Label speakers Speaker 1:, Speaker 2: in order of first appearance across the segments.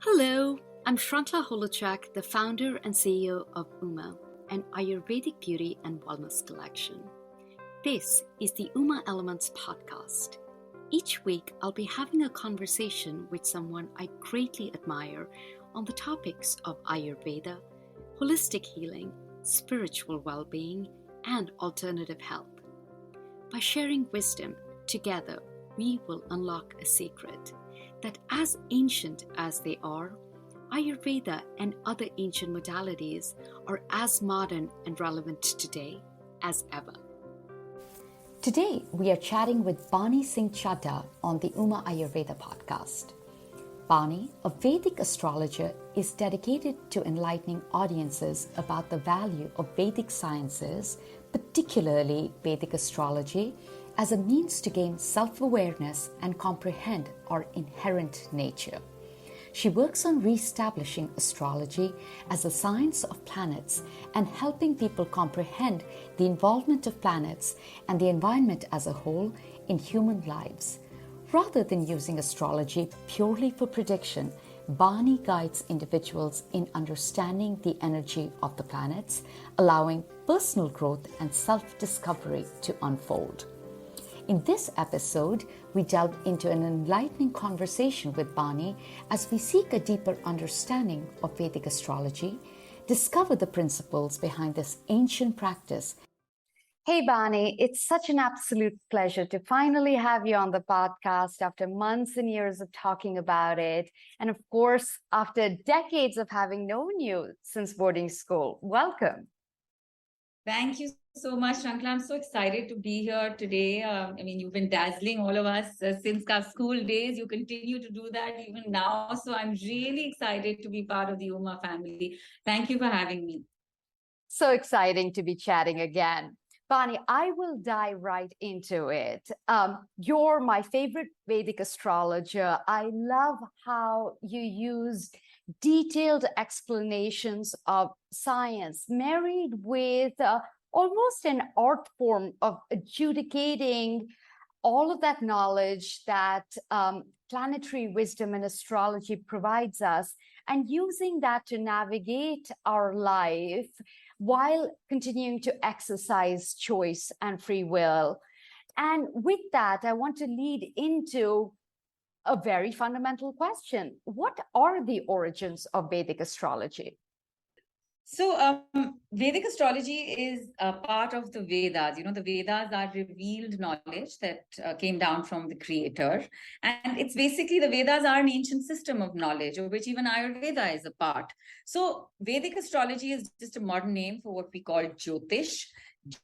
Speaker 1: Hello, I'm Shranta Holochak, the founder and CEO of Uma, an Ayurvedic beauty and wellness collection. This is the Uma Elements podcast. Each week, I'll be having a conversation with someone I greatly admire on the topics of Ayurveda, holistic healing, spiritual well-being, and alternative health. By sharing wisdom, together we will unlock a secret that, as ancient as they are, Ayurveda and other ancient modalities are as modern and relevant today as ever.
Speaker 2: Today, we are chatting with Bani Singh Chadha on the Uma Ayurveda podcast. Bani, a Vedic astrologer, is dedicated to enlightening audiences about the value of Vedic sciences, particularly Vedic astrology, as a means to gain self-awareness and comprehend our inherent nature. She works on re-establishing astrology as a science of planets and helping people comprehend the involvement of planets and the environment as a whole in human lives. Rather than using astrology purely for prediction, Bani guides individuals in understanding the energy of the planets, allowing personal growth and self-discovery to unfold. In this episode, we delve into an enlightening conversation with Bani as we seek a deeper understanding of Vedic astrology, discover the principles behind this ancient practice. Hey, Bani, it's such an absolute pleasure to finally have you on the podcast after months and years of talking about it. And of course, after decades of having known you since boarding school. Welcome.
Speaker 3: Thank you so much, Shankla. I'm so excited to be here today. You've been dazzling all of us since our school days. You continue to do that even now. So I'm really excited to be part of the Uma family. Thank you for having me.
Speaker 2: So exciting to be chatting again. Bani, I will dive right into it. You're my favorite Vedic astrologer. I love how you use detailed explanations of science married with almost an art form of adjudicating all of that knowledge that planetary wisdom and astrology provides us and using that to navigate our life while continuing to exercise choice and free will. And with that, I want to lead into a very fundamental question. What are the origins of Vedic astrology?
Speaker 3: So Vedic astrology is a part of the Vedas. The Vedas are revealed knowledge that came down from the creator. And it's basically the Vedas are an ancient system of knowledge of which even Ayurveda is a part. So Vedic astrology is just a modern name for what we call Jyotish.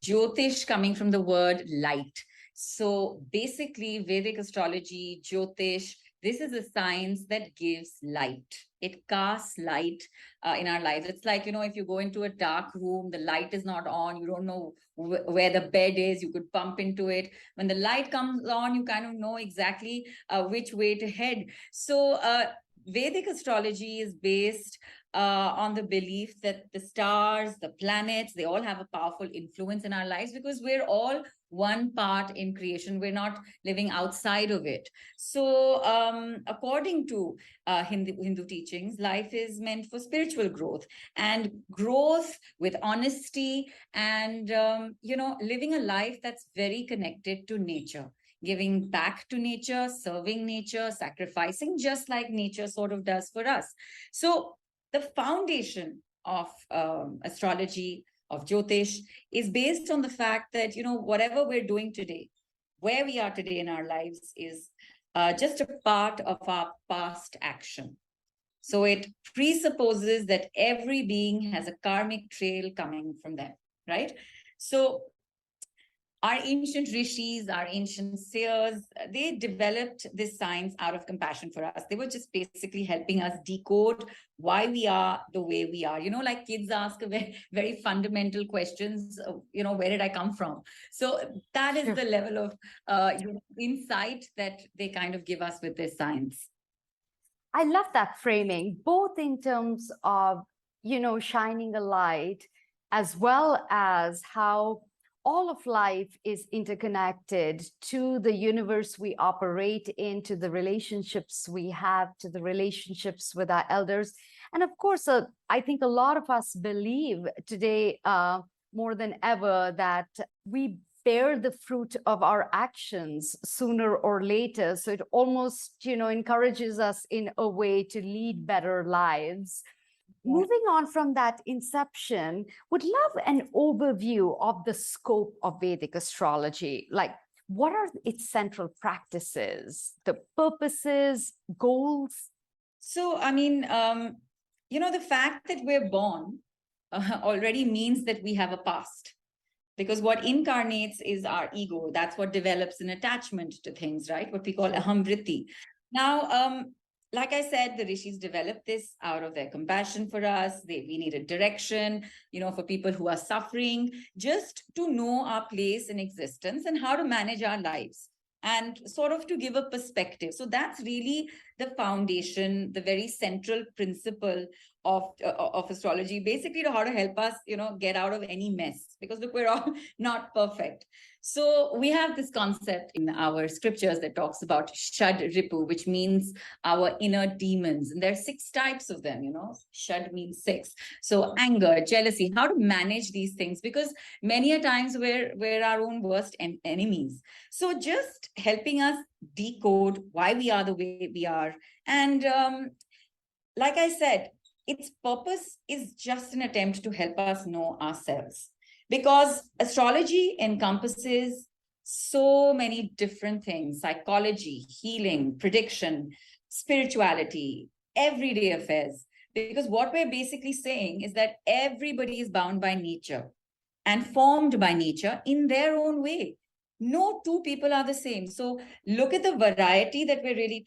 Speaker 3: Jyotish coming from the word light. So basically Vedic astrology, Jyotish, this is a science that gives light. It casts light in our lives. It's like, if you go into a dark room, the light is not on, you don't know where the bed is, you could bump into it. When the light comes on, you kind of know exactly which way to head. So Vedic astrology is based on the belief that the stars, the planets, they all have a powerful influence in our lives because we're all one part in creation. We're not living outside of it. So according to Hindu teachings, life is meant for spiritual growth and growth with honesty and, living a life that's very connected to nature. Giving back to nature, serving nature, sacrificing, just like nature sort of does for us. So the foundation of astrology, of Jyotish, is based on the fact that, whatever we're doing today, where we are today in our lives is just a part of our past action. So it presupposes that every being has a karmic trail coming from them, right? So our ancient rishis, our ancient seers, they developed this science out of compassion for us. They were just basically helping us decode why we are the way we are. Like kids ask very, very fundamental questions, where did I come from? So that is the level of insight that they kind of give us with this science.
Speaker 2: I love that framing, both in terms of, shining a light, as well as how all of life is interconnected to the universe we operate in, to the relationships we have, to the relationships with our elders. And of course, I think a lot of us believe today more than ever that we bear the fruit of our actions sooner or later. So it almost, encourages us in a way to lead better lives. Moving on from that inception, would love an overview of the scope of Vedic astrology. Like, what are its central practices, the purposes, goals?
Speaker 3: So, I mean, the fact that we're born already means that we have a past. Because what incarnates is our ego. That's what develops an attachment to things, right? What we call ahamvriti. Now, like I said, the rishis developed this out of their compassion for us. We needed direction, for people who are suffering, just to know our place in existence and how to manage our lives and sort of to give a perspective. So that's really the foundation, the very central principle of astrology, basically to how to help us, get out of any mess, because look, we're all not perfect. So we have this concept in our scriptures that talks about Shad Ripu, which means our inner demons. And there are 6 types of them, Shad means 6. So anger, jealousy, how to manage these things, because many a times we're our own worst enemies. So just helping us decode why we are the way we are. And like I said, its purpose is just an attempt to help us know ourselves. Because astrology encompasses so many different things: psychology, healing, prediction, spirituality, everyday affairs. Because what we're basically saying is that everybody is bound by nature and formed by nature in their own way. No 2 people are the same. So look at the variety that we're really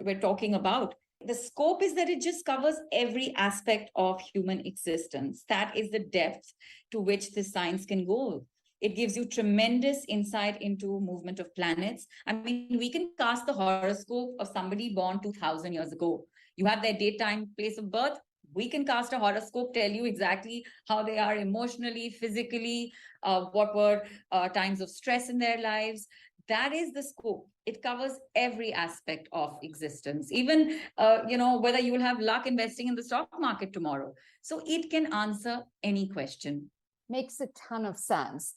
Speaker 3: we're talking about. The scope is that it just covers every aspect of human existence. That is the depth to which the science can go. It gives you tremendous insight into movement of planets. I mean, we can cast the horoscope of somebody born 2000 years ago. You have their date, time, place of birth. We can cast a horoscope, tell you exactly how they are emotionally, physically, what were times of stress in their lives. That is the scope. It covers every aspect of existence, even, whether you will have luck investing in the stock market tomorrow. So it can answer any question.
Speaker 2: Makes a ton of sense.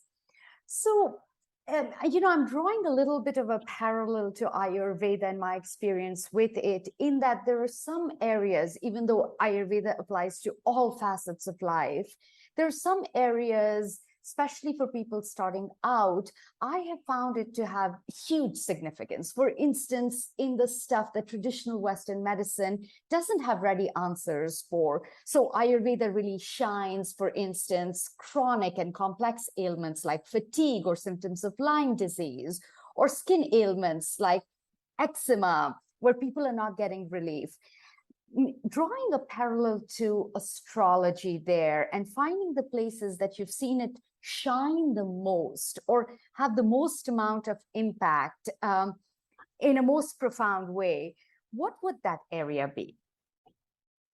Speaker 2: So, I'm drawing a little bit of a parallel to Ayurveda and my experience with it, in that there are some areas, even though Ayurveda applies to all facets of life, there are some areas, especially for people starting out, I have found it to have huge significance. For instance, in the stuff that traditional Western medicine doesn't have ready answers for. So Ayurveda really shines, for instance, chronic and complex ailments like fatigue or symptoms of Lyme disease, or skin ailments like eczema, where people are not getting relief. Drawing a parallel to astrology there and finding the places that you've seen it shine the most or have the most amount of impact in a most profound way, what would that area be?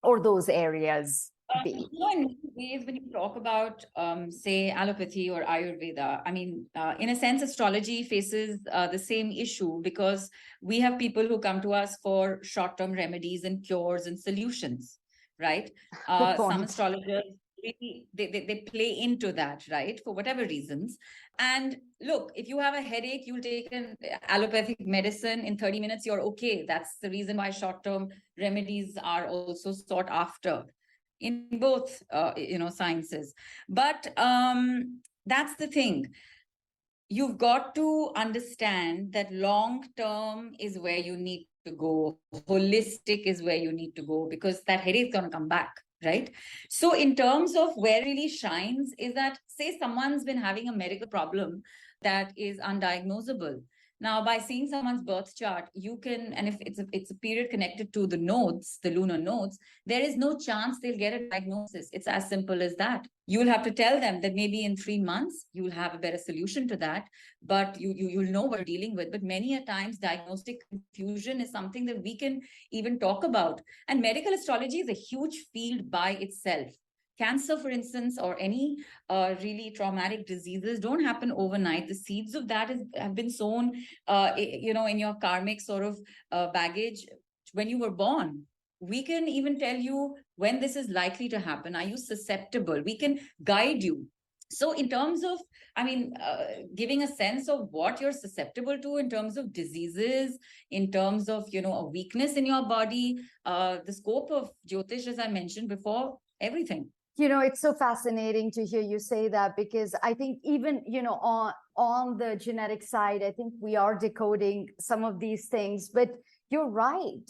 Speaker 2: Or those areas be?
Speaker 3: In many ways, when you talk about, say, allopathy or Ayurveda, I mean, in a sense, astrology faces the same issue, because we have people who come to us for short-term remedies and cures and solutions, right? Some astrologers really, they play into that, right? For whatever reasons. And look, if you have a headache, you'll take an allopathic medicine. In 30 minutes, you're okay. That's the reason why short-term remedies are also sought after in both sciences. But that's the thing. You've got to understand that long term is where you need to go. Holistic is where you need to go, because that headache is going to come back, right? So in terms of where it really shines is that, say, someone's been having a medical problem that is undiagnosable. Now, by seeing someone's birth chart, you can, and if it's a period connected to the nodes, the lunar nodes, there is no chance they'll get a diagnosis. It's as simple as that. You'll have to tell them that maybe in 3 months, you'll have a better solution to that, but you'll know what you're dealing with. But many a times, diagnostic confusion is something that we can even talk about. And medical astrology is a huge field by itself. cancer, for instance, or any really traumatic diseases don't happen overnight. The seeds of that have been sown, in your karmic sort of baggage when you were born. We can even tell you when this is likely to happen. Are you susceptible? We can guide you. So in terms of, giving a sense of what you're susceptible to in terms of diseases, in terms of, a weakness in your body, the scope of Jyotish, as I mentioned before, everything.
Speaker 2: It's so fascinating to hear you say that, because I think even, on the genetic side, I think we are decoding some of these things, but you're right.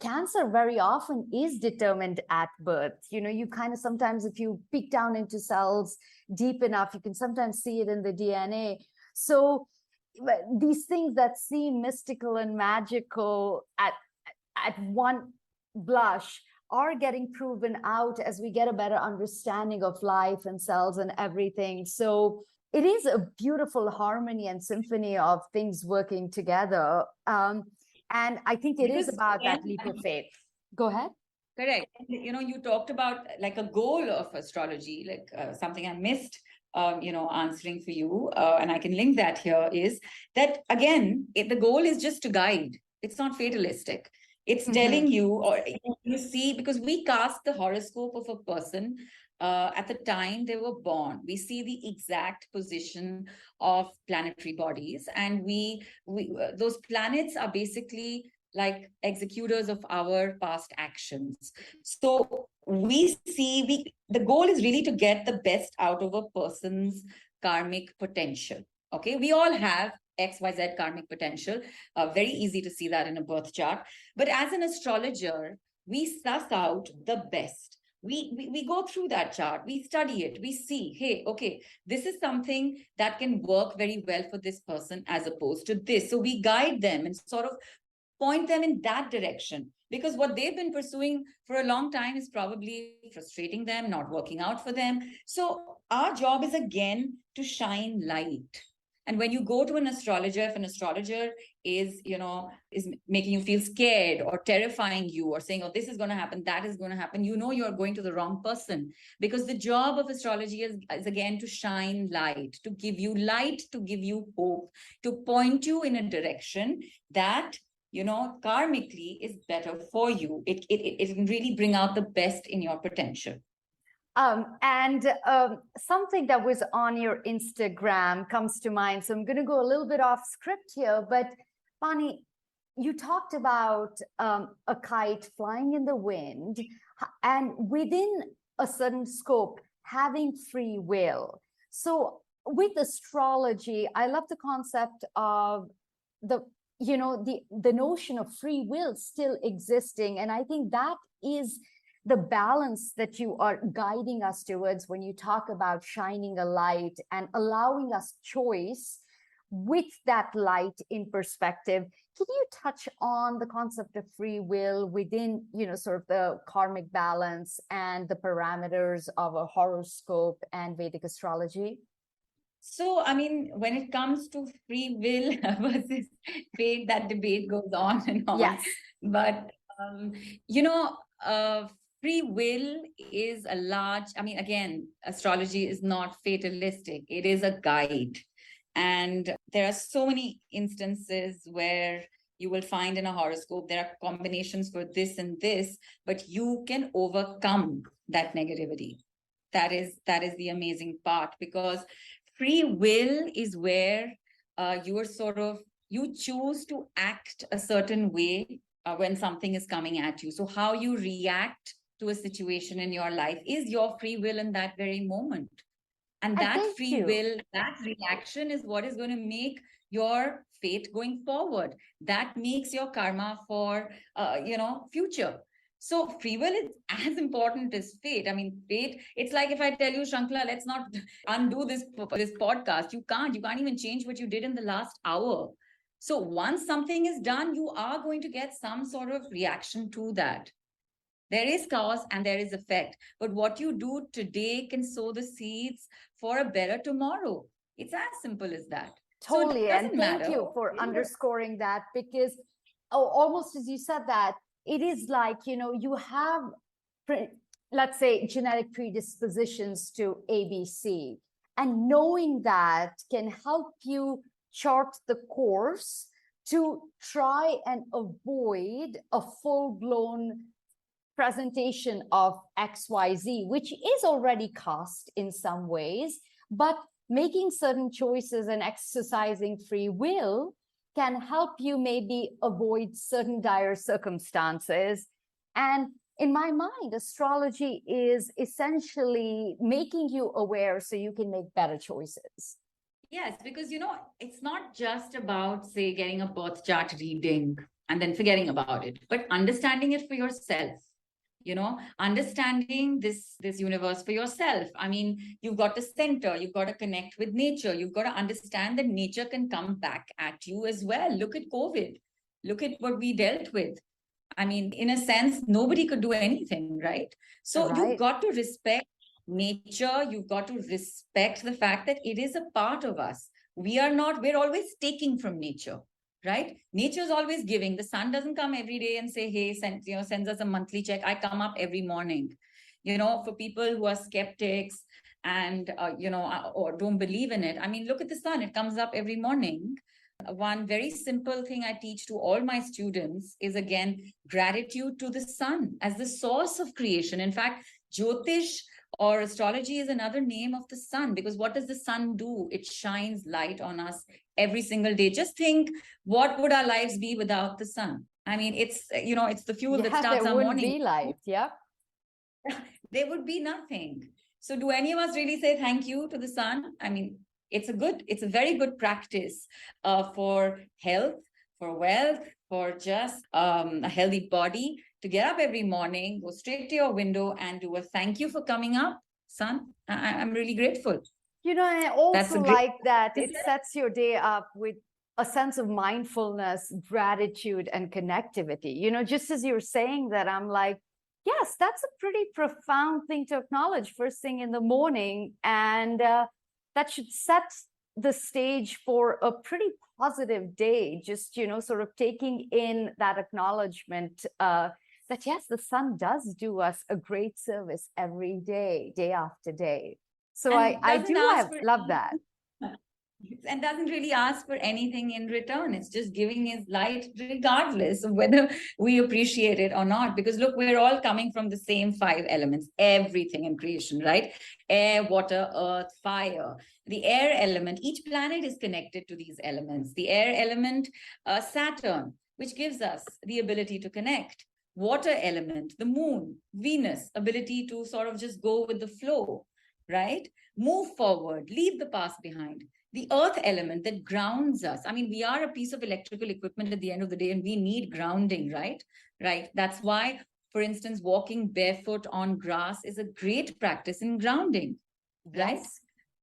Speaker 2: Cancer very often is determined at birth. You kind of sometimes, if you peek down into cells deep enough, you can sometimes see it in the DNA. So these things that seem mystical and magical at one blush are getting proven out as we get a better understanding of life and cells and everything. So it is a beautiful harmony and symphony of things working together. And I think it is about that leap of faith. Go ahead.
Speaker 3: Correct. You talked about like a goal of astrology, like something I missed, answering for you, and I can link that here, is that, again, the goal is just to guide. It's not fatalistic. It's telling you, or you see, because we cast the horoscope of a person at the time they were born. We see the exact position of planetary bodies, and we those planets are basically like executors of our past actions. So the goal is really to get the best out of a person's karmic potential. Okay, we all have XYZ karmic potential. Very easy to see that in a birth chart. But as an astrologer, we suss out the best. We go through that chart, we study it, we see, hey, okay, this is something that can work very well for this person as opposed to this. So we guide them and sort of point them in that direction, because what they've been pursuing for a long time is probably frustrating them, not working out for them. So our job is, again, to shine light. And when you go to an astrologer, if an astrologer is making you feel scared or terrifying you or saying, oh, this is going to happen, that is going to happen, you're going to the wrong person. Because the job of astrology is again, to shine light, to give you hope, to point you in a direction that, karmically is better for you. It can really bring out the best in your potential.
Speaker 2: Something that was on your Instagram comes to mind. So I'm going to go a little bit off script here, but Bani, you talked about a kite flying in the wind, and within a certain scope, having free will. So with astrology, I love the concept of the notion of free will still existing. And I think that is the balance that you are guiding us towards when you talk about shining a light and allowing us choice with that light in perspective. Can you touch on the concept of free will within, sort of the karmic balance and the parameters of a horoscope and Vedic astrology?
Speaker 3: So, when it comes to free will versus fate, that debate goes on and on.
Speaker 2: Yes.
Speaker 3: But, free will is a large, again, astrology is not fatalistic. It is a guide. And there are so many instances where you will find in a horoscope, there are combinations for this and this, but you can overcome that negativity. That is the amazing part, because free will is where you choose to act a certain way when something is coming at you. So how you react to a situation in your life is your free will in that very moment. And that free will, that reaction is what is going to make your fate going forward. That makes your karma for, future. So free will is as important as fate. Fate, it's like if I tell you, Shankla, let's not undo this podcast. You can't even change what you did in the last hour. So once something is done, you are going to get some sort of reaction to that. There is cause and there is effect. But what you do today can sow the seeds for a better tomorrow. It's as simple as that.
Speaker 2: Totally. So and thank you for underscoring that, because almost as you said that, it is like, you have let's say, genetic predispositions to ABC. And knowing that can help you chart the course to try and avoid a full-blown presentation of XYZ, which is already cast in some ways, but making certain choices and exercising free will can help you maybe avoid certain dire circumstances. And in my mind, astrology is essentially making you aware so you can make better choices.
Speaker 3: Yes, because it's not just about, say, getting a birth chart reading and then forgetting about it, but understanding it for yourself. Understanding this universe for yourself. I mean, you've got to center, you've got to connect with nature, you've got to understand that nature can come back at you as well. Look at COVID, look at what we dealt with. I mean, in a sense, nobody could do anything, right? So you've got to respect nature, you've got to respect the fact that it is a part of us. We're always taking from nature, right? Nature's always giving. The sun doesn't come every day and say, hey, sends us a monthly check. I come up every morning. For people who are skeptics and or don't believe in it, I mean, look at the sun. It comes up every morning. One very simple thing I teach to all my students is, again, gratitude to the sun as the source of creation. In fact, Jyotish or astrology is another name of the sun, because what does the sun do? It shines light on us every single day. Just think, what would our lives be without the sun? I mean, it's the fuel that starts our morning.
Speaker 2: There wouldn't be light, yeah.
Speaker 3: There would be nothing. So do any of us really say thank you to the sun? I mean, it's a very good practice for health, for wealth, for just a healthy body, to get up every morning, go straight to your window and do a thank you for coming up, sun. I'm really grateful.
Speaker 2: I also like that it sets your day up with a sense of mindfulness, gratitude, and connectivity. Just as you're saying that, I'm like, yes, that's a pretty profound thing to acknowledge first thing in the morning. And that should set the stage for a pretty positive day. Just, sort of taking in that acknowledgement that, yes, the sun does do us a great service every day, day after day. So I love that.
Speaker 3: And doesn't really ask for anything in return. It's just giving his light regardless of whether we appreciate it or not. Because look, we're all coming from the same 5 elements, everything in creation, right? Air, water, earth, fire. The air element, each planet is connected to these elements. The air element, Saturn, which gives us the ability to connect. Water element, the moon, Venus, ability to sort of just go with the flow, right? Move forward, leave the past behind. The earth element that grounds us. I mean, we are a piece of electrical equipment at the end of the day, and we need grounding, right? Right. That's why, for instance, walking barefoot on grass is a great practice in grounding, right?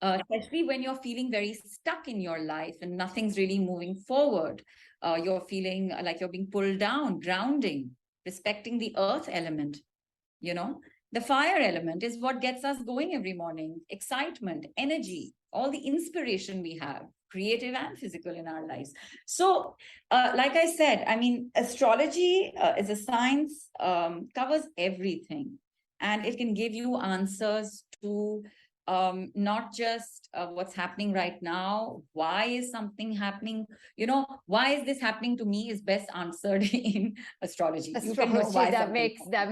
Speaker 3: Especially when you're feeling very stuck in your life and nothing's really moving forward. You're feeling like you're being pulled down, grounding, respecting the earth element, The fire element is what gets us going every morning. Excitement, energy, all the inspiration we have, creative and physical in our lives. So, like I said, I mean, astrology is a science, covers everything. And it can give you answers to not just what's happening right now. Why is something happening? Why is this happening to me is best answered in astrology. You can know why
Speaker 2: that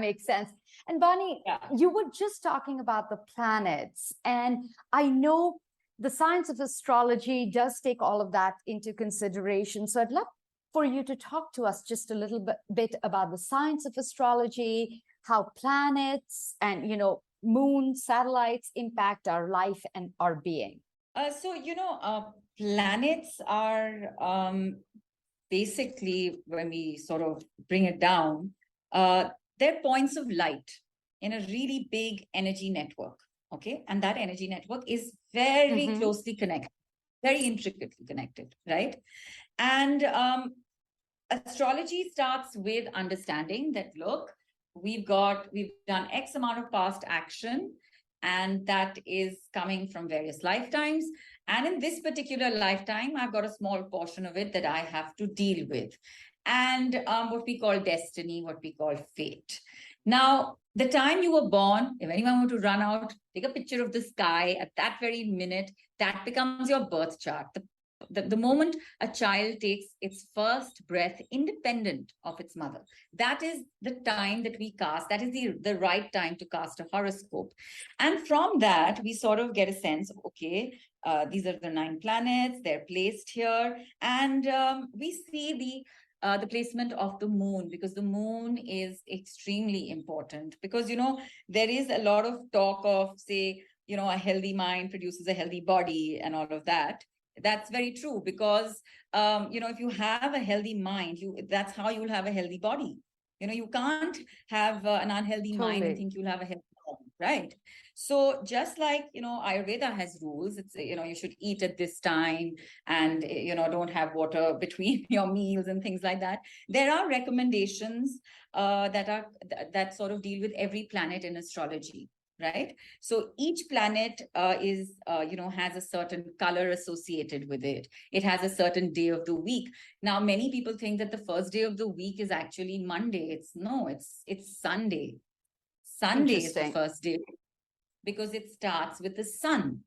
Speaker 2: makes sense. And Bani, you were just talking about the planets, and I know the science of astrology does take all of that into consideration. So I'd love for you to talk to us just a little bit about the science of astrology, how planets and, moon, satellites impact our life and our being.
Speaker 3: Planets are basically, when we sort of bring it down, they're points of light in a really big energy network. Okay. And that energy network is very closely connected, very intricately connected, right? And astrology starts with understanding that, look, we've done X amount of past action, and that is coming from various lifetimes. And in this particular lifetime, I've got a small portion of it that I have to deal with. and what we call destiny, what we call fate. Now, the time you were born, if anyone were to run out, take a picture of the sky at that very minute, that becomes your birth chart. The moment a child takes its first breath independent of its mother, that is the time that we cast, that is the right time to cast a horoscope. And from that, we sort of get a sense of, okay, these are the 9 planets, they're placed here. And we see the placement of the moon, because the moon is extremely important. Because, there is a lot of talk of, say, a healthy mind produces a healthy body and all of that. That's very true, because if you have a healthy mind, that's how you'll have a healthy body. You can't have an unhealthy mind and think you'll have a healthy body, right? So just like Ayurveda has rules. It's you should eat at this time, and don't have water between your meals and things like that. There are recommendations that sort of deal with every planet in astrology. Right. So each planet has a certain color associated with it. It has a certain day of the week. Now, many people think that the first day of the week is actually Monday. It's Sunday. Sunday is the first day, because it starts with the sun,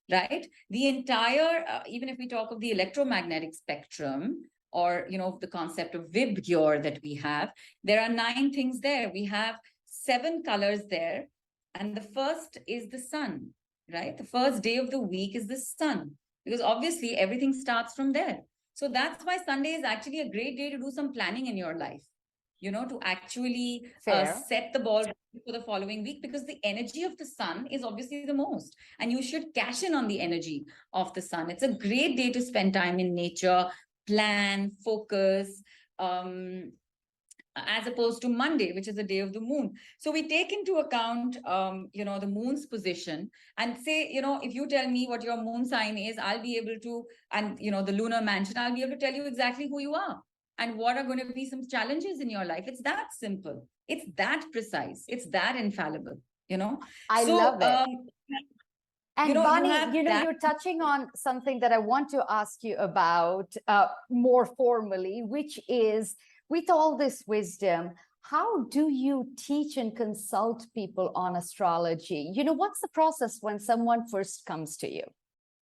Speaker 3: right? The entire, even if we talk of the electromagnetic spectrum, or, the concept of Vibgyor that we have, there are 9 things there. We have 7 colors there. And the first is the sun, right? The first day of the week is the sun, because obviously everything starts from there. So that's why Sunday is actually a great day to do some planning in your life, to actually set the ball for the following week, because the energy of the sun is obviously the most, and you should cash in on the energy of the sun. It's a great day to spend time in nature, plan, focus, as opposed to Monday, which is the day of the moon. So we take into account, the moon's position, and say, if you tell me what your moon sign is, I'll be able to, and, the lunar mansion, I'll be able to tell you exactly who you are and what are going to be some challenges in your life. It's that simple. It's that precise. It's that infallible,
Speaker 2: I love it. And
Speaker 3: Bani,
Speaker 2: you're touching on something that I want to ask you about more formally, which is, with all this wisdom, how do you teach and consult people on astrology? What's the process when someone first comes to you?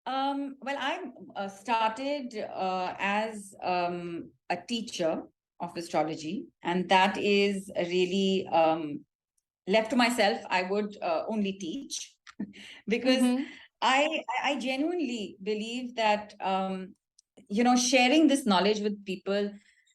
Speaker 3: Well, I started as a teacher of astrology, and that is really left to myself. I would only teach because I genuinely believe that sharing this knowledge with people,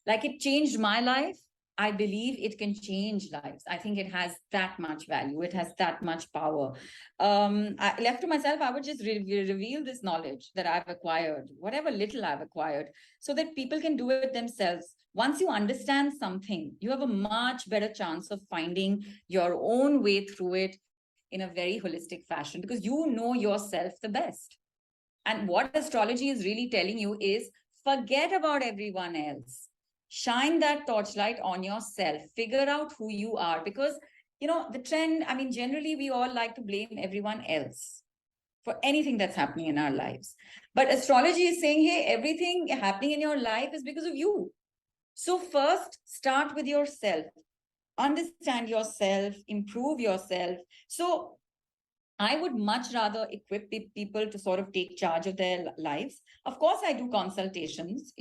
Speaker 3: like, it changed my life. I believe it can change lives. I think it has that much value. It has that much power. Left to myself, I would just reveal this knowledge that I've acquired, whatever little I've acquired, so that people can do it themselves. Once you understand something, you have a much better chance of finding your own way through it in a very holistic fashion, because you know yourself the best. And what astrology is really telling you is, forget about everyone else. Shine that torchlight on yourself. Figure out who you are, because, the trend, generally we all like to blame everyone else for anything that's happening in our lives. But astrology is saying, hey, everything happening in your life is because of you. So first, start with yourself. Understand yourself, improve yourself. So I would much rather equip people to sort of take charge of their lives. Of course, I do consultations,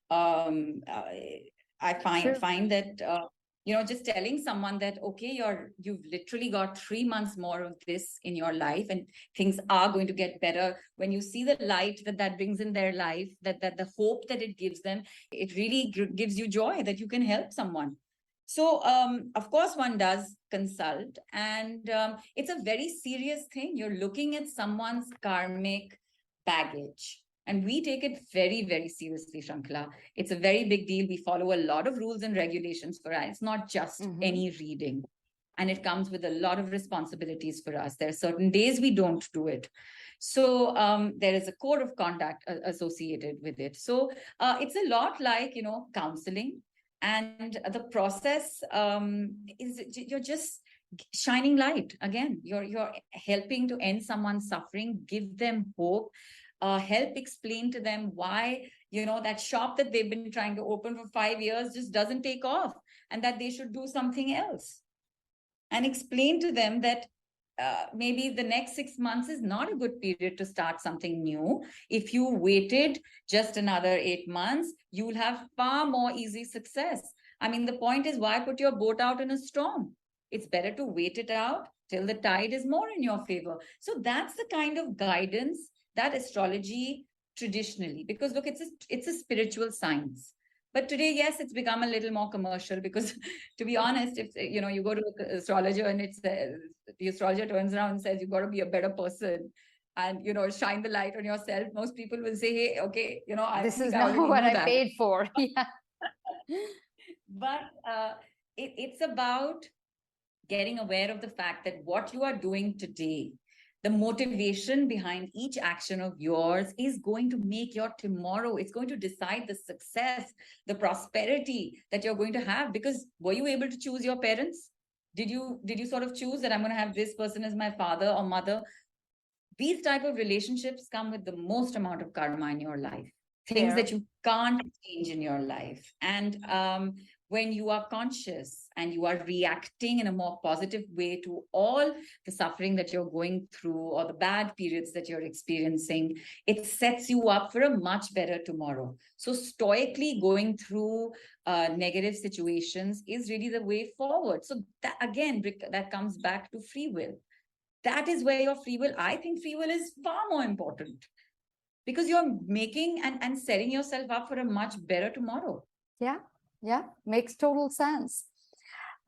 Speaker 3: I find that, just telling someone that, okay, you've literally got 3 months more of this in your life, and things are going to get better. When you see the light that brings in their life, that the hope that it gives them, it really gives you joy that you can help someone. So, of course, one does consult, and it's a very serious thing. You're looking at someone's karmic baggage, and we take it very, very seriously, Shankala. It's a very big deal. We follow a lot of rules and regulations for us. It's not just any reading, and it comes with a lot of responsibilities for us. There are certain days we don't do it. So there is a code of conduct associated with it. So it's a lot like, counseling. And the process is, you're just shining light. Again, you're helping to end someone's suffering, give them hope, help explain to them why that shop that they've been trying to open for 5 years just doesn't take off, and that they should do something else. And explain to them that maybe the next 6 months is not a good period to start something new. If you waited just another 8 months, you'll have far more easy success. I mean, the point is, why put your boat out in a storm? It's better to wait it out till the tide is more in your favor. So that's the kind of guidance that astrology traditionally, because look, it's a spiritual science. But today, yes, it's become a little more commercial because, to be honest, if you go to an astrologer and the astrologer turns around and says you've got to be a better person and shine the light on yourself, most people will say, hey, okay,
Speaker 2: this is not what I paid for. Yeah.
Speaker 3: But it's about getting aware of the fact that what you are doing today, the motivation behind each action of yours, is going to make your tomorrow. It's going to decide the success, the prosperity that you're going to have. Because were you able to choose your parents? Did you sort of choose that I'm going to have this person as my father or mother? These type of relationships come with the most amount of karma in your life, things that you can't change in your life. And when you are conscious and you are reacting in a more positive way to all the suffering that you're going through or the bad periods that you're experiencing, it sets you up for a much better tomorrow. So stoically going through negative situations is really the way forward. So that, again, that comes back to free will. That is where your free will, I think free will is far more important, because you're making and setting yourself up for a much better tomorrow.
Speaker 2: Yeah, makes total sense.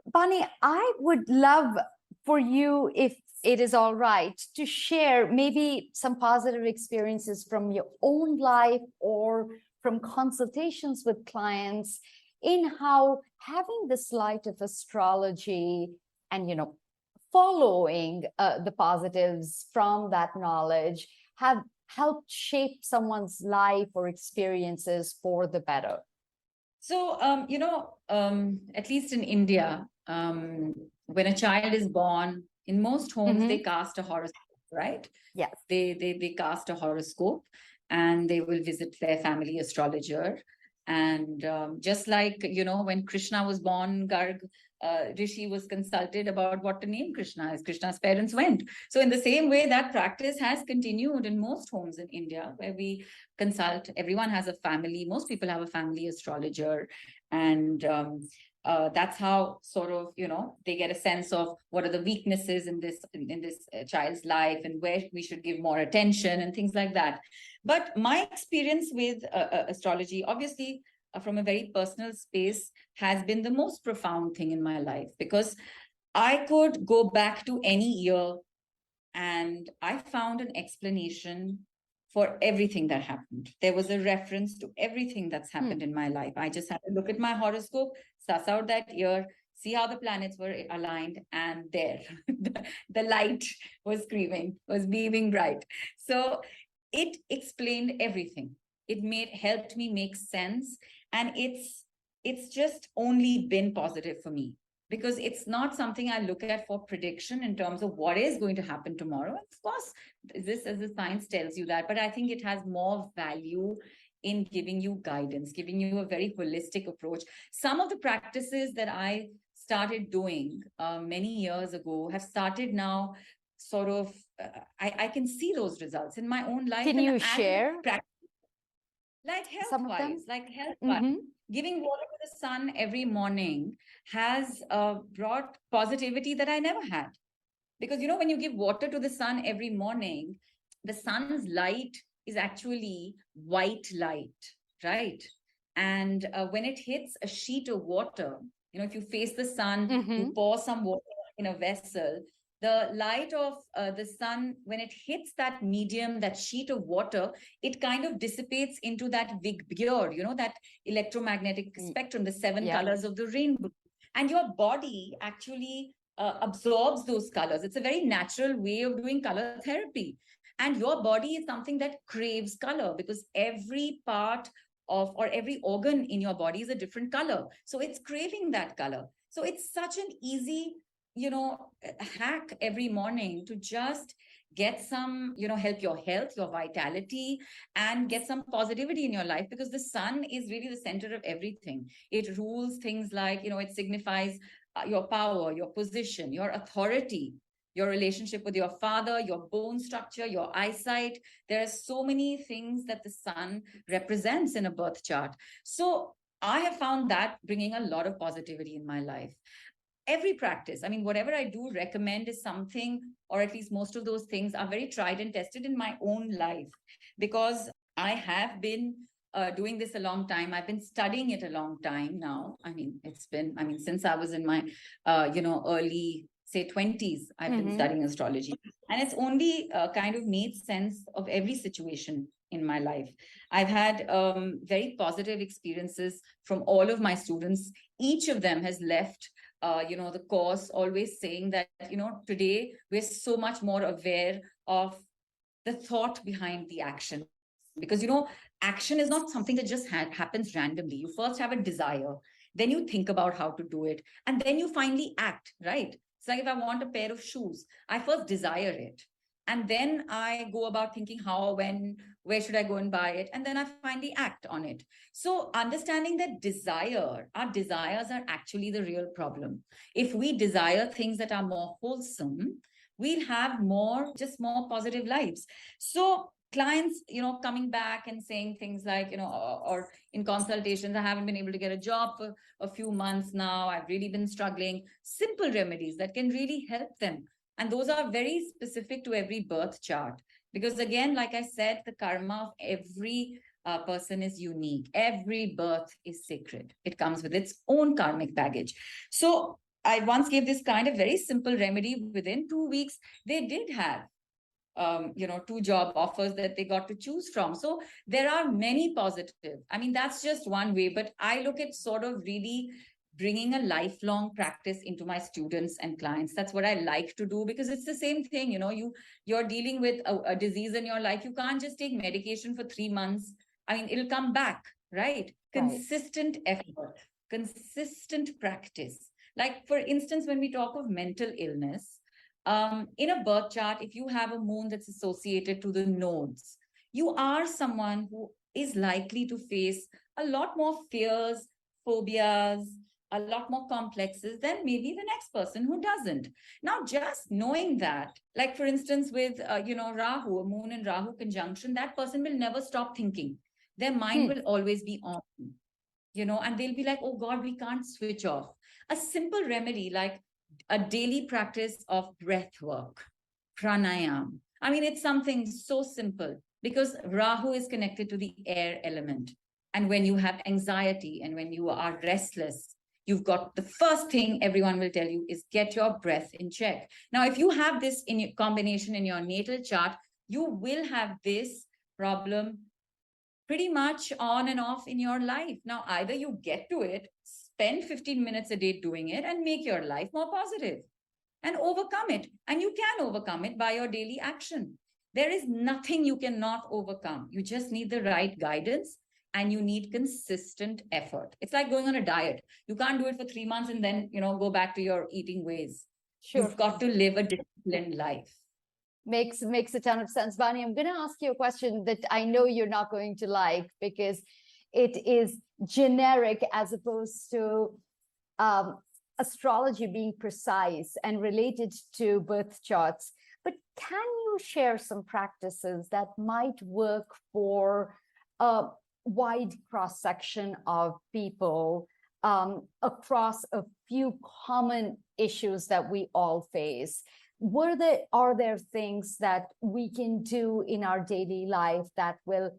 Speaker 2: Bani, I would love for you, if it is all right, to share maybe some positive experiences from your own life or from consultations with clients in how having this light of astrology and, following the positives from that knowledge have helped shape someone's life or experiences for the better.
Speaker 3: So, at least in India, when a child is born, in most homes, they cast a horoscope, right?
Speaker 2: Yes.
Speaker 3: They cast a horoscope and they will visit their family astrologer. And just like, when Krishna was born, Garg Rishi was consulted about what to name Krishna as. Krishna's parents went. So in the same way, that practice has continued in most homes in India, where we consult. Everyone has a family. Most people have a family astrologer. And that's how sort of, they get a sense of what are the weaknesses in this child's life and where we should give more attention and things like that. But my experience with astrology, obviously, from a very personal space, has been the most profound thing in my life, because I could go back to any year and I found an explanation for everything that happened. There was a reference to everything that's happened in my life. I just had to look at my horoscope, suss out that year, see how the planets were aligned, and there, the light was screaming, was beaming bright. So it explained everything. It helped me make sense. And it's just only been positive for me, because it's not something I look at for prediction in terms of what is going to happen tomorrow. Of course, this, as the science tells you that, but I think it has more value in giving you guidance, giving you a very holistic approach. Some of the practices that I started doing many years ago have started now sort of, I can see those results in my own life.
Speaker 2: Can you share?
Speaker 3: Like health-wise, giving water to the sun every morning has brought positivity that I never had. Because, when you give water to the sun every morning, the sun's light is actually white light, right? And when it hits a sheet of water, if you face the sun, you pour some water in a vessel, the light of the sun, when it hits that medium, that sheet of water, it kind of dissipates into that Vigbur, that electromagnetic spectrum, the seven colors of the rainbow. And your body actually absorbs those colors. It's a very natural way of doing color therapy. And your body is something that craves color, because every part of, or every organ in your body is a different color. So it's craving that color. So it's such an easy hack every morning to just get some, help your health, your vitality, and get some positivity in your life, because the sun is really the center of everything. It rules things like, it signifies your power, your position, your authority, your relationship with your father, your bone structure, your eyesight. There are so many things that the sun represents in a birth chart. So I have found that bringing a lot of positivity in my life. Every practice, I mean, whatever I do recommend is something, or at least most of those things are very tried and tested in my own life, because I have been doing this a long time. I've been studying it a long time now. I mean, since I was in my, early, say 20s, I've been studying astrology. And it's only kind of made sense of every situation in my life. I've had very positive experiences from all of my students. Each of them has left the course always saying that, today we're so much more aware of the thought behind the action. Because, action is not something that just happens randomly. You first have a desire, then you think about how to do it, and then you finally act, right? It's like if I want a pair of shoes, I first desire it. And then I go about thinking how, when, where should I go and buy it? And then I finally act on it. So understanding that our desires are actually the real problem. If we desire things that are more wholesome, we'll have more positive lives. So clients, coming back and saying things like, or in consultations, I haven't been able to get a job for a few months now. I've really been struggling. Simple remedies that can really help them. And those are very specific to every birth chart. Because again, like I said, the karma of every person is unique. Every birth is sacred. It comes with its own karmic baggage. So I once gave this kind of very simple remedy. Within 2 weeks, they did have 2 job offers that they got to choose from. So there are many positive. I mean, that's just one way, but I look at sort of really bringing a lifelong practice into my students and clients. That's what I like to do, because it's the same thing. You're dealing with a disease in your life. You can't just take medication for 3 months. I mean, it'll come back, right? Consistent effort, consistent practice. Like, for instance, when we talk of mental illness, in a birth chart, if you have a moon that's associated to the nodes, you are someone who is likely to face a lot more fears, phobias, a lot more complexes than maybe the next person who doesn't. Now, just knowing that, like for instance, with, Rahu, a moon and Rahu conjunction, that person will never stop thinking. Their mind will always be on, and they'll be like, oh God, we can't switch off. A simple remedy like a daily practice of breath work, pranayam. I mean, it's something so simple, because Rahu is connected to the air element. And when you have anxiety and when you are restless, you've got the first thing everyone will tell you is get your breath in check. Now, if you have this in your combination in your natal chart, you will have this problem pretty much on and off in your life. Now, either you get to it, spend 15 minutes a day doing it, and make your life more positive and overcome it. And you can overcome it by your daily action. There is nothing you cannot overcome. You just need the right guidance, and you need consistent effort. It's like going on a diet. You can't do it for 3 months and then, go back to your eating ways. Sure. You've got to live a disciplined life.
Speaker 2: Makes a ton of sense. Bani, I'm going to ask you a question that I know you're not going to like, because it is generic as opposed to astrology being precise and related to birth charts. But can you share some practices that might work for a wide cross-section of people across a few common issues that we all face? Are there things that we can do in our daily life that will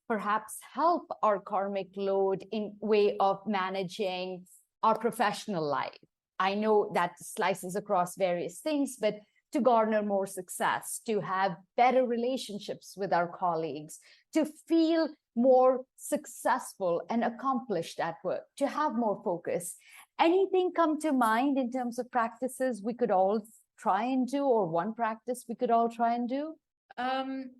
Speaker 2: perhaps help our karmic load in way of managing our professional life? I know that slices across various things, but to garner more success, to have better relationships with our colleagues, to feel more successful and accomplished at work, to have more focus. Anything come to mind in terms of practices we could all try and do, or one practice we could all try and do?
Speaker 3: When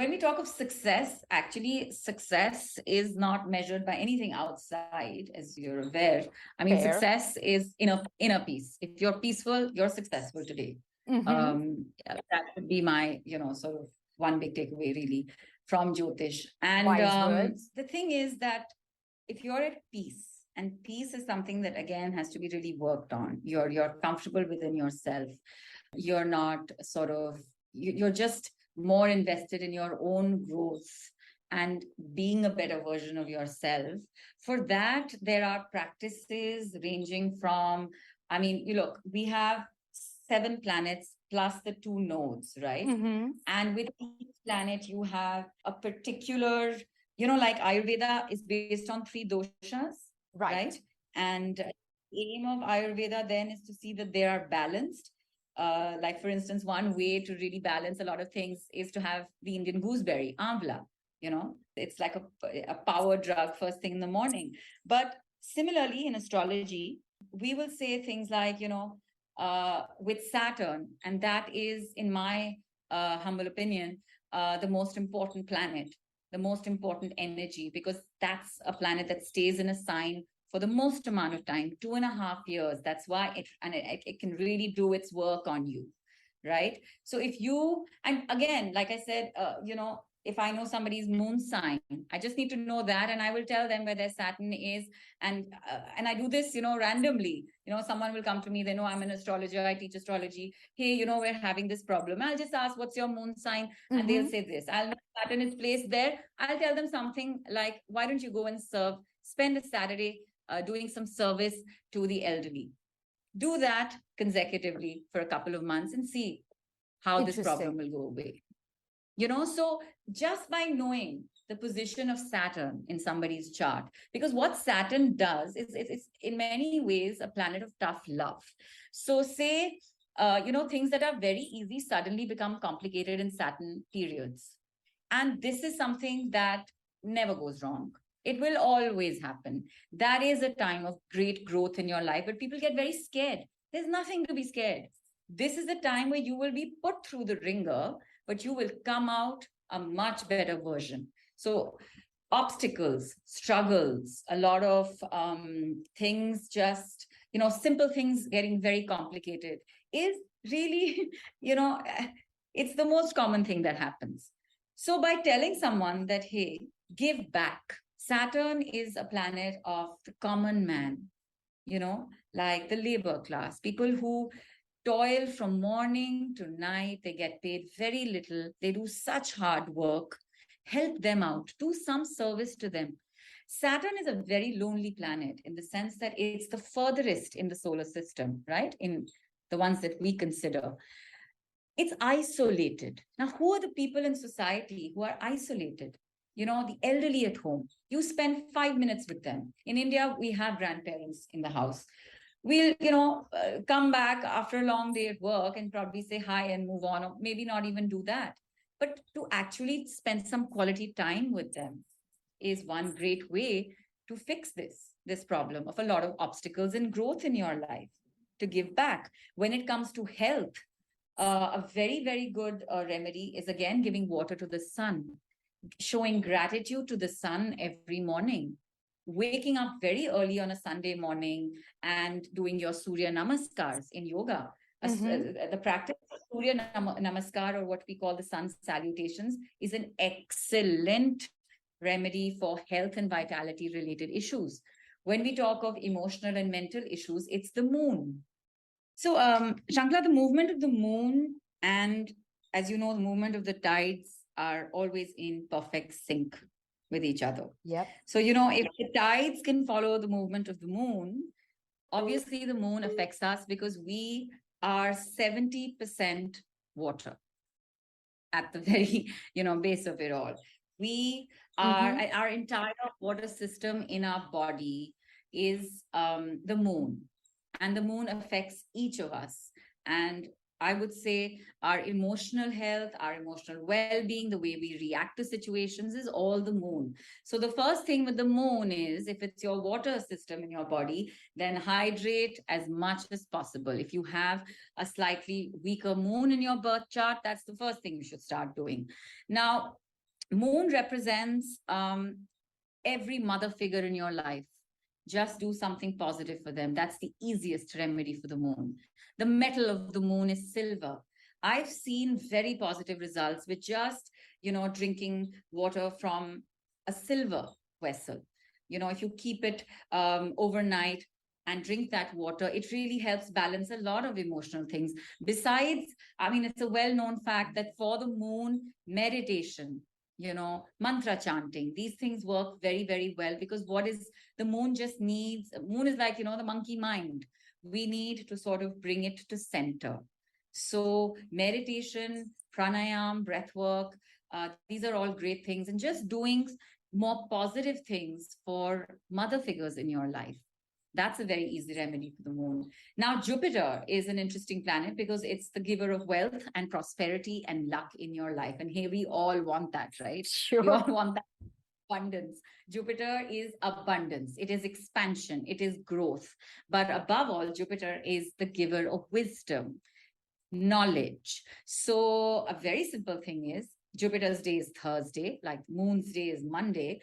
Speaker 3: we talk of success, actually success is not measured by anything outside, as you're aware. I mean, Fair. Success is inner peace. If you're peaceful, you're successful today. That would be my, sort of one big takeaway really from Jyotish. And
Speaker 2: Wise words.
Speaker 3: the thing is that if you're at peace, and peace is something that again has to be really worked on, you're comfortable within yourself, you're not sort of, you're just more invested in your own growth and being a better version of yourself. For that, there are practices ranging from, I mean, you look, we have 7 planets plus the 2 nodes, right? And with each planet, you have a particular, like Ayurveda is based on 3 doshas, right? And the aim of Ayurveda then is to see that they are balanced. Like, for instance, one way to really balance a lot of things is to have the Indian gooseberry, amla. It's like a power drug first thing in the morning. But similarly, in astrology, we will say things like, with Saturn, and that is, in my humble opinion, the most important planet, the most important energy, because that's a planet that stays in a sign for the most amount of time, 2.5 years. That's why it can really do its work on you, right? So if you, and again, like I said, if I know somebody's moon sign, I just need to know that, and I will tell them where their Saturn is. And I do this, randomly. Someone will come to me, they know I'm an astrologer, I teach astrology. Hey, we're having this problem. I'll just ask, what's your moon sign? And they'll say this. I'll know Saturn is placed there. I'll tell them something like, why don't you go and spend a Saturday doing some service to the elderly. Do that consecutively for a couple of months and see how this problem will go away. So just by knowing the position of Saturn in somebody's chart, because what Saturn does is it's in many ways a planet of tough love. So say, things that are very easy suddenly become complicated in Saturn periods. And this is something that never goes wrong. It will always happen. That is a time of great growth in your life, but people get very scared. There's nothing to be scared. This is a time where you will be put through the ringer, but you will come out a much better version. So obstacles, struggles, a lot of things, just, simple things getting very complicated is really, it's the most common thing that happens. So by telling someone that, hey, give back. Saturn is a planet of the common man, like the labor class, people who toil from morning to night. They get paid very little. They do such hard work. Help them out. Do some service to them. Saturn is a very lonely planet in the sense that it's the furthest in the solar system, right? In the ones that we consider. It's isolated. Now, who are the people in society who are isolated? The elderly at home. You spend 5 minutes with them. In India, we have grandparents in the house. We'll, come back after a long day at work and probably say hi and move on, or maybe not even do that. But to actually spend some quality time with them is one great way to fix this problem of a lot of obstacles and growth in your life, to give back. When it comes to health, a very, very good remedy is, again, giving water to the sun, showing gratitude to the sun every morning, waking up very early on a Sunday morning and doing your Surya Namaskars in yoga. The practice of Surya Namaskar, or what we call the sun salutations, is an excellent remedy for health and vitality related issues. When we talk of emotional and mental issues, it's the moon. So, Shankla, the movement of the moon and, as you know, the movement of the tides are always in perfect sync with each other.
Speaker 2: Yep.
Speaker 3: So, if the tides can follow the movement of the moon, obviously the moon affects us because we are 70% water at the very, base of it all. We are, our entire water system in our body is the moon, and the moon affects each of us. And I would say our emotional health, our emotional well-being, the way we react to situations is all the moon. So the first thing with the moon is, if it's your water system in your body, then hydrate as much as possible. If you have a slightly weaker moon in your birth chart, that's the first thing you should start doing. Now, moon represents every mother figure in your life. just do something positive for them. That's the easiest remedy for the moon. The metal of the moon is silver. I've seen very positive results with just, drinking water from a silver vessel. If you keep it overnight and drink that water, it really helps balance a lot of emotional things. Besides, I mean, it's a well-known fact that for the moon, meditation, mantra chanting, these things work very, very well, because the moon just needs, moon is like, the monkey mind. We need to sort of bring it to center. So meditation, pranayam, breath work, these are all great things. And just doing more positive things for mother figures in your life. That's a very easy remedy for the moon. Now, Jupiter is an interesting planet because it's the giver of wealth and prosperity and luck in your life. And here we all want that, right?
Speaker 2: Sure.
Speaker 3: We all want that abundance. Jupiter is abundance. It is expansion. It is growth. But above all, Jupiter is the giver of wisdom, knowledge. So a very simple thing is, Jupiter's day is Thursday, like Moon's day is Monday.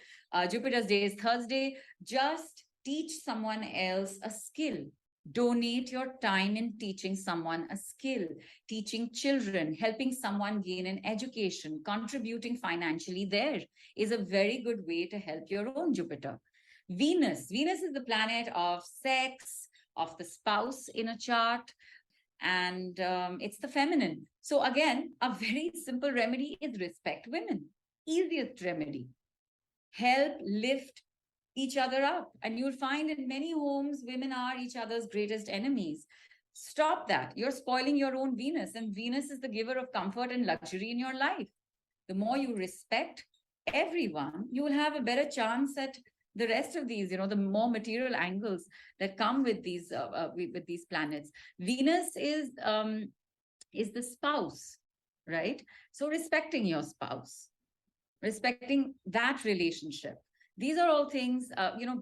Speaker 3: Jupiter's day is Thursday. Just teach someone else a skill. Donate your time in teaching someone a skill, teaching children, helping someone gain an education, contributing financially. There is a very good way to help your own Jupiter. Venus is the planet of sex, of the spouse in a chart, and it's the feminine. So again, a very simple remedy is respect women. Easiest remedy. Help lift each other up. And you'll find in many homes, women are each other's greatest enemies. Stop that. You're spoiling your own Venus, and Venus is the giver of comfort and luxury in your life. The more you respect everyone, you will have a better chance at the rest of these, the more material angles that come with these planets. Venus is the spouse, right? So respecting your spouse, respecting that relationship. These are all things,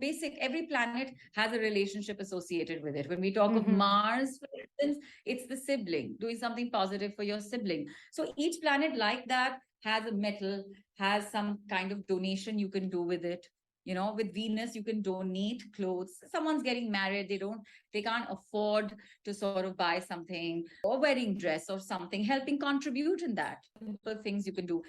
Speaker 3: basic. Every planet has a relationship associated with it. When we talk of Mars, for instance, it's the sibling, doing something positive for your sibling. So each planet like that has a metal, has some kind of donation you can do with it. With Venus, you can donate clothes. Someone's getting married, they can't afford to sort of buy something, or wedding dress or something, helping contribute in that. Simple things you can do.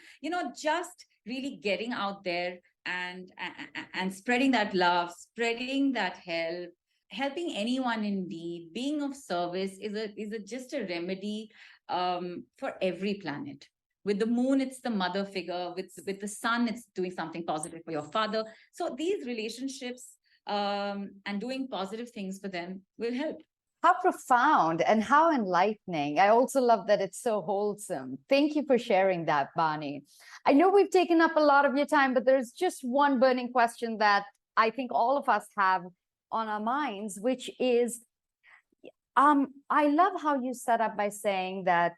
Speaker 3: Just really getting out there and spreading that love, spreading that help, helping anyone in need, being of service is just a remedy for every planet. With the moon, it's the mother figure. With the sun, it's doing something positive for your father. So these relationships and doing positive things for them will help.
Speaker 2: How profound and how enlightening. I also love that it's so wholesome. Thank you for sharing that, Bani. I know we've taken up a lot of your time, but there's just one burning question that I think all of us have on our minds, which is, I love how you set up by saying that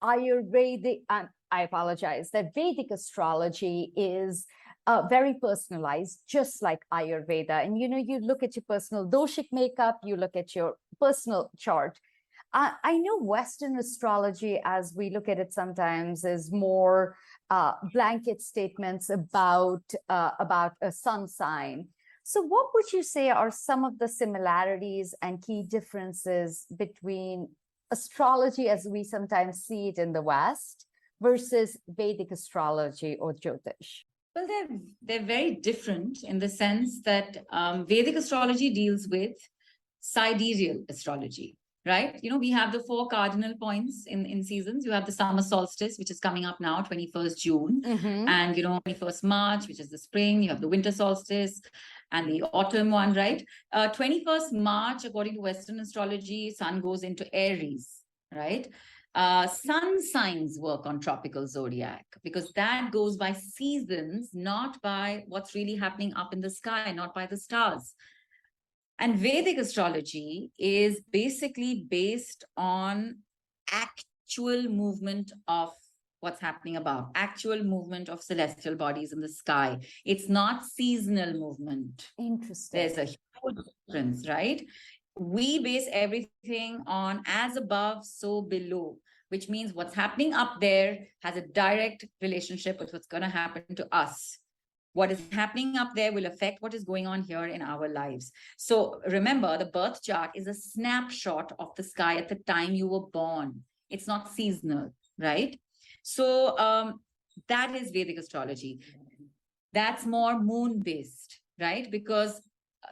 Speaker 2: Ayurvedic, I apologize, that Vedic astrology is very personalized, just like Ayurveda. And, you look at your personal doshic makeup, you look at your personal chart. I know Western astrology, as we look at it sometimes, is more blanket statements about a sun sign. So what would you say are some of the similarities and key differences between astrology as we sometimes see it in the West versus Vedic astrology or Jyotish?
Speaker 3: Well, they're very different in the sense that Vedic astrology deals with sidereal astrology, right? We have the 4 cardinal points in seasons. You have the summer solstice, which is coming up now, 21st June, and 21st March, which is the spring. You have the winter solstice and the autumn one, right? 21st March, according to Western astrology, sun goes into Aries, right? Sun signs work on tropical zodiac because that goes by seasons, not by what's really happening up in the sky, not by the stars. And Vedic astrology is basically based on actual movement of what's happening above, actual movement of celestial bodies in the sky. It's not seasonal movement.
Speaker 2: Interesting.
Speaker 3: There's a huge difference, right? We base everything on as above, so below, which means what's happening up there has a direct relationship with what's going to happen to us What is happening up there will affect what is going on here in our lives. So remember, the birth chart is a snapshot of the sky at the time you were born. It's not seasonal, right? So that is Vedic astrology. That's more moon based, right? Because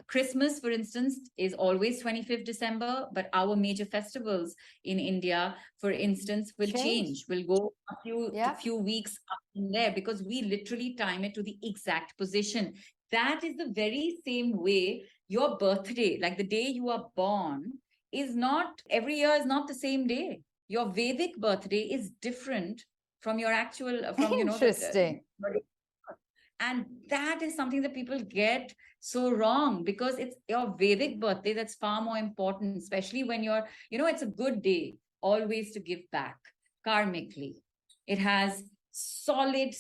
Speaker 3: Christmas, for instance, is always 25th December, but our major festivals in India, for instance, will change, will go a few weeks up in there, because we literally time it to the exact position. That is the very same way your birthday, like the day you are born, is not, every year is not the same day. Your Vedic birthday is different from your actual, from,
Speaker 2: Interesting.
Speaker 3: And that is something that people get so wrong, because it's your Vedic birthday that's far more important, especially when you're, it's a good day always to give back karmically. It has solid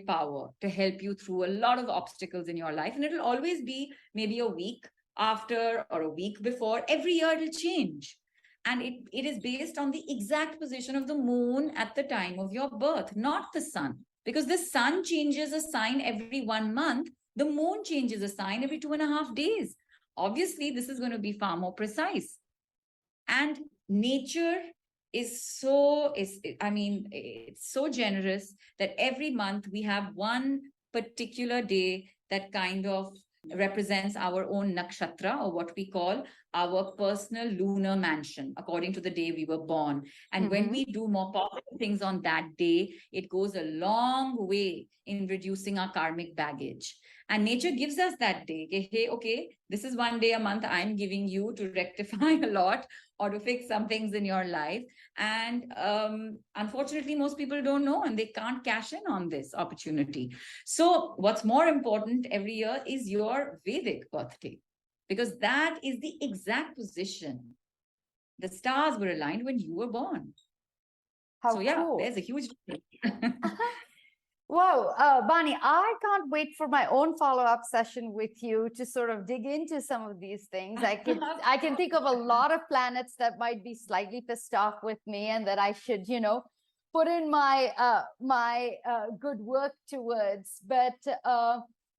Speaker 3: power to help you through a lot of obstacles in your life. And it'll always be maybe a week after or a week before. Every year it'll change. And it is based on the exact position of the moon at the time of your birth, not the sun. Because the sun changes a sign every 1 month, the moon changes a sign every 2.5 days. Obviously, this is going to be far more precise. And nature it's so generous that every month we have one particular day that kind of represents our own nakshatra, or what we call our personal lunar mansion, according to the day we were born. And when we do more positive things on that day, it goes a long way in reducing our karmic baggage. And nature gives us that day. Hey, okay, this is one day a month I'm giving you to rectify a lot or to fix some things in your life. And unfortunately, most people don't know, and they can't cash in on this opportunity. So what's more important every year is your Vedic birthday, because that is the exact position. The stars were aligned when you were born.
Speaker 2: How
Speaker 3: so yeah,
Speaker 2: cool.
Speaker 3: There's a huge
Speaker 2: Wow, Bani, I can't wait for my own follow-up session with you to sort of dig into some of these things. I can think of a lot of planets that might be slightly pissed off with me, and that I should, put in my good work towards. But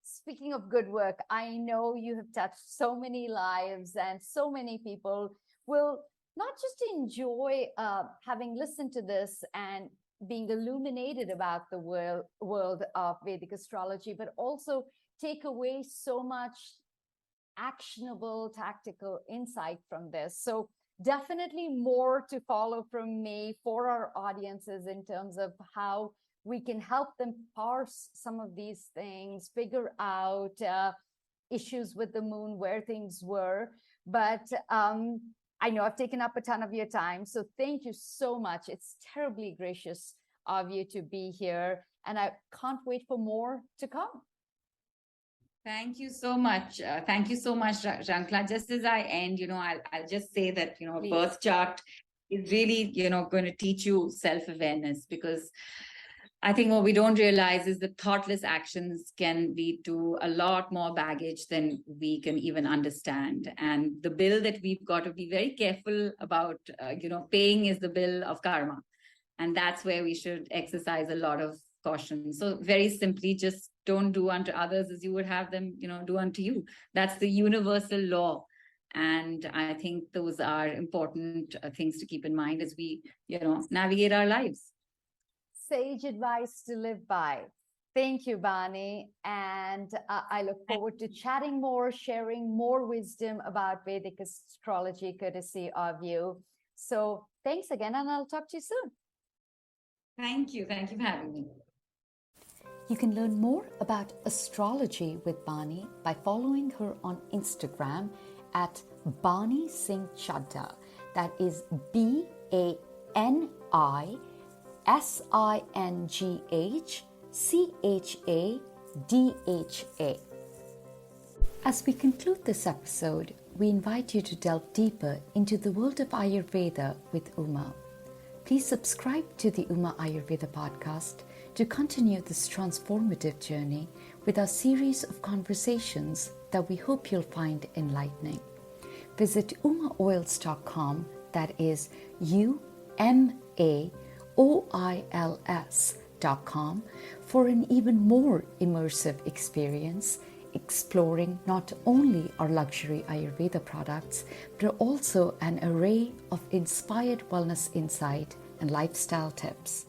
Speaker 2: speaking of good work, I know you have touched so many lives, and so many people will not just enjoy having listened to this and being illuminated about the world of Vedic astrology, but also take away so much actionable, tactical insight from this. So definitely more to follow from me for our audiences in terms of how we can help them parse some of these things, figure out issues with the moon, where things were. But I know I've taken up a ton of your time, so thank you so much. It's terribly gracious of you to be here, and I can't wait for more to come.
Speaker 3: Thank you so much. Thank you so much, Shankla. Just as I end, I'll just say that,
Speaker 2: Please.
Speaker 3: Birth chart is really, going to teach you self-awareness, because I think what we don't realize is that thoughtless actions can lead to a lot more baggage than we can even understand. And the bill that we've got to be very careful about, paying is the bill of karma. And that's where we should exercise a lot of caution. So very simply, just don't do unto others as you would have them, do unto you. That's the universal law. And I think those are important things to keep in mind as we, navigate our lives.
Speaker 2: Sage advice to live by. Thank you, Bani. And I look forward to chatting more, sharing more wisdom about Vedic astrology, courtesy of you. So thanks again, and I'll talk to you soon.
Speaker 3: Thank you. Thank you for having me.
Speaker 2: You can learn more about astrology with Bani by following her on Instagram at Bani Singh Chadha. That is BANISINGHCHADHA. As we conclude this episode, we invite you to delve deeper into the world of Ayurveda with Uma. Please subscribe to the Uma Ayurveda podcast to continue this transformative journey with our series of conversations that we hope you'll find enlightening. Visit umaoils.com, that is UMAOILS.com, ayurvedic.com for an even more immersive experience, exploring not only our luxury Ayurveda products, but also an array of inspired wellness insight and lifestyle tips.